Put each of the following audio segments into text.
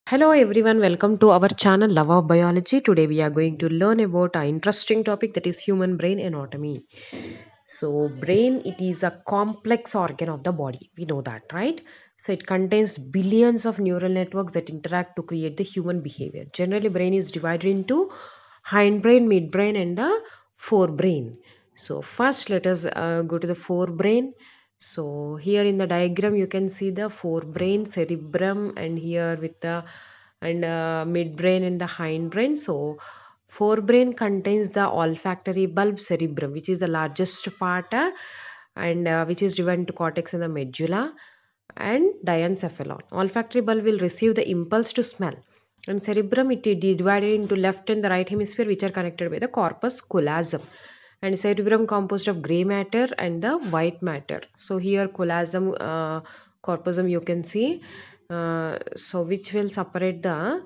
Hello everyone, welcome to our channel Love of Biology. Today we are going to learn about an interesting topic, that is human brain anatomy. So brain, it is a complex organ of the body. We know that, right? So it contains billions of neural networks that interact to create the human behavior. Generally brain is divided into hindbrain, midbrain and the forebrain. So first let us go to the forebrain. So here in the diagram you can see the forebrain, cerebrum, and here with the midbrain and the hindbrain. So forebrain contains the olfactory bulb, cerebrum, which is the largest part, and which is divided into cortex and the medulla, and diencephalon. Olfactory bulb will receive the impulse to smell, and cerebrum, it is divided into left and the right hemisphere, which are connected by the corpus callosum. And cerebrum composed of gray matter and the white matter. So here callosum, corpusum you can see. So which will separate the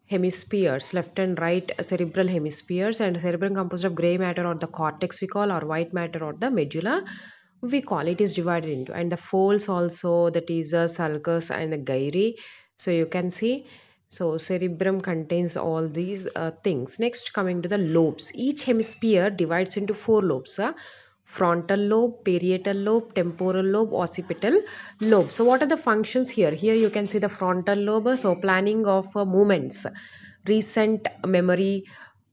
hemispheres, left and right cerebral hemispheres, and cerebrum composed of gray matter or the cortex we call, or white matter or the medulla we call. It is divided into, and the folds also, that is a sulcus and the gyri. So you can see, so cerebrum contains all these things. Next, coming to the lobes, each hemisphere divides into four lobes: frontal lobe, parietal lobe, temporal lobe, occipital lobe. So what are the functions here? Here you can see the frontal lobe, so planning of movements, recent memory,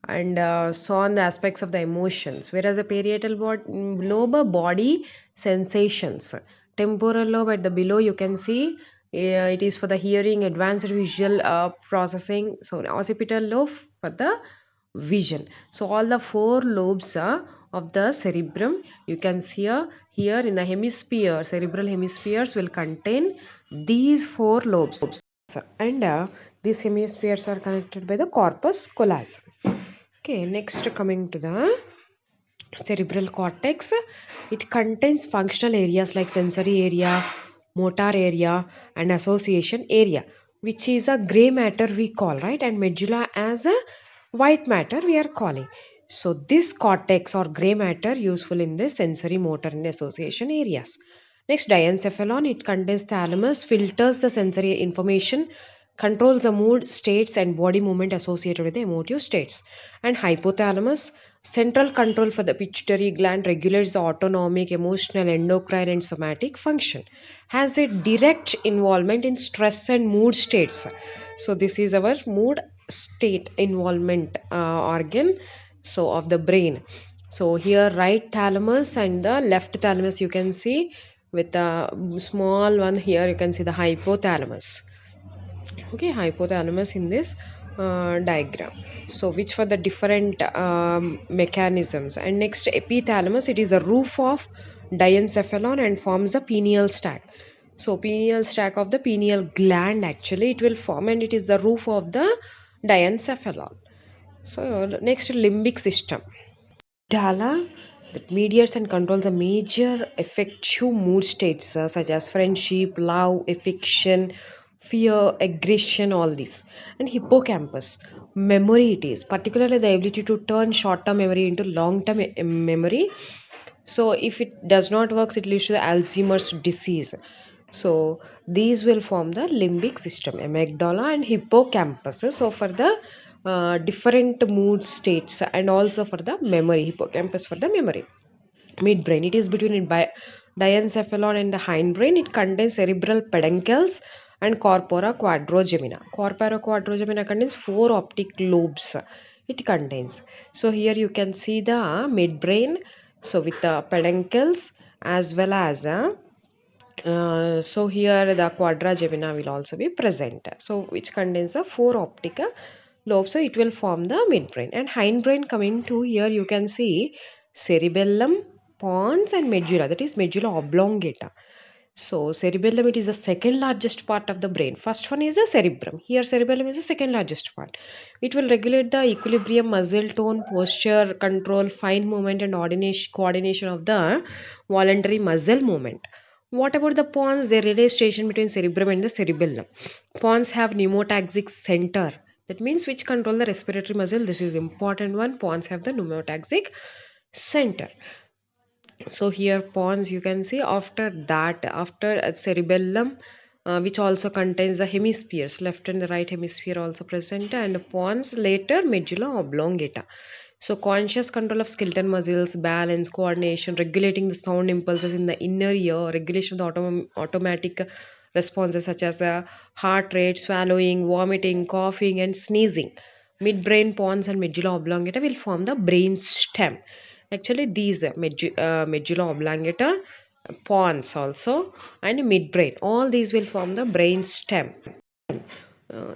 and so on the aspects of the emotions. Whereas the lobe, body sensations. Temporal lobe at the below you can see, it is for the hearing, advanced visual processing. So occipital lobe for the vision. So all the four lobes of the cerebrum you can see here in the hemisphere, cerebral hemispheres will contain these four lobes, and these hemispheres are connected by the corpus callosum. Okay, next coming to the cerebral cortex, it contains functional areas like sensory area, motor area, and association area, which is a gray matter we call, right, and medulla as a white matter we are calling. So this cortex or gray matter useful in the sensory, motor, and association areas. Next, diencephalon, it contains thalamus, filters the sensory information, controls the mood states and body movement associated with the emotive states. And hypothalamus, central control for the pituitary gland, regulates the autonomic, emotional, endocrine, and somatic function, has a direct involvement in stress and mood states. So this is our mood state involvement organ, so of the brain. So here right thalamus and the left thalamus you can see, with a small one here you can see the hypothalamus. Okay, hypothalamus in this diagram. So which for the different mechanisms. And next, epithalamus, it is a roof of diencephalon and forms the pineal stack. So pineal stack of the pineal gland, actually it will form, and it is the roof of the diencephalon. So next, limbic system. Dala, that mediates and controls the major affective mood states such as friendship, love, affection, fear, aggression, all these. And hippocampus, memory, it is particularly the ability to turn short-term memory into long-term memory. So if it does not work, it leads to the Alzheimer's disease. So these will form the limbic system, amygdala and hippocampus. So for the different mood states, and also for the memory, hippocampus for the memory. Midbrain, it is between diencephalon and the hindbrain. It contains cerebral peduncles and corpora quadrigemina. Corpora quadrigemina contains four optic lobes. It contains. So here you can see the midbrain. So with the peduncles as well as so here the quadrigemina will also be present. So which contains the four optic lobes. So it will form the midbrain. And hindbrain, coming to here you can see cerebellum, pons, and medulla, that is medulla oblongata. So cerebellum, it is the second largest part of the brain. First one is the cerebrum. Here cerebellum is the second largest part. It will regulate the equilibrium, muscle tone, posture, control, fine movement, and coordination of the voluntary muscle movement. What about the pons? They relay station between cerebrum and the cerebellum. Pons have pneumotaxic center. That means which control the respiratory muscle. This is important one. Pons have the pneumotaxic center. So here pons you can see, after that, after cerebellum, which also contains the hemispheres, left and the right hemisphere also present, and pons later medulla oblongata. So conscious control of skeletal muscles, balance, coordination, regulating the sound impulses in the inner ear, regulation of the automatic responses such as heart rate, swallowing, vomiting, coughing, and sneezing. Midbrain pons and medulla oblongata will form the brain stem. Actually, these medulla oblongata, pons also, and midbrain, all these will form the brain stem.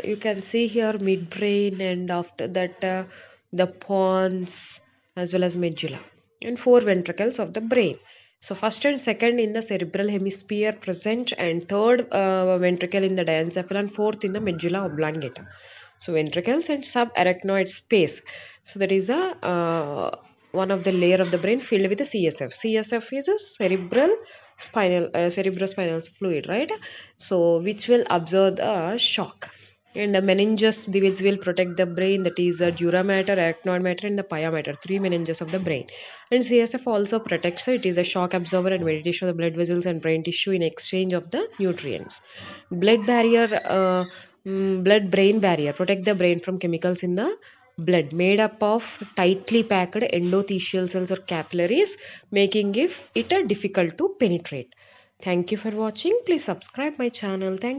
You can see here midbrain, and after that the pons as well as medulla, and four ventricles of the brain. So first and second in the cerebral hemisphere present, and third ventricle in the diencephalon, and fourth in the medulla oblongata. So ventricles and subarachnoid space. So that is a one of the layer of the brain filled with the CSF. CSF is a cerebrospinal fluid, right? So which will absorb the shock. And the meninges, which will protect the brain, that is the dura mater, arachnoid mater, and the pia mater, three meninges of the brain. And CSF also protects it is a shock absorber and mediation of the blood vessels and brain tissue in exchange of the nutrients. Blood barrier, blood brain barrier, protect the brain from chemicals in the blood, made up of tightly packed endothelial cells or capillaries, making it difficult to penetrate. Thank you for watching. Please subscribe my channel. Thank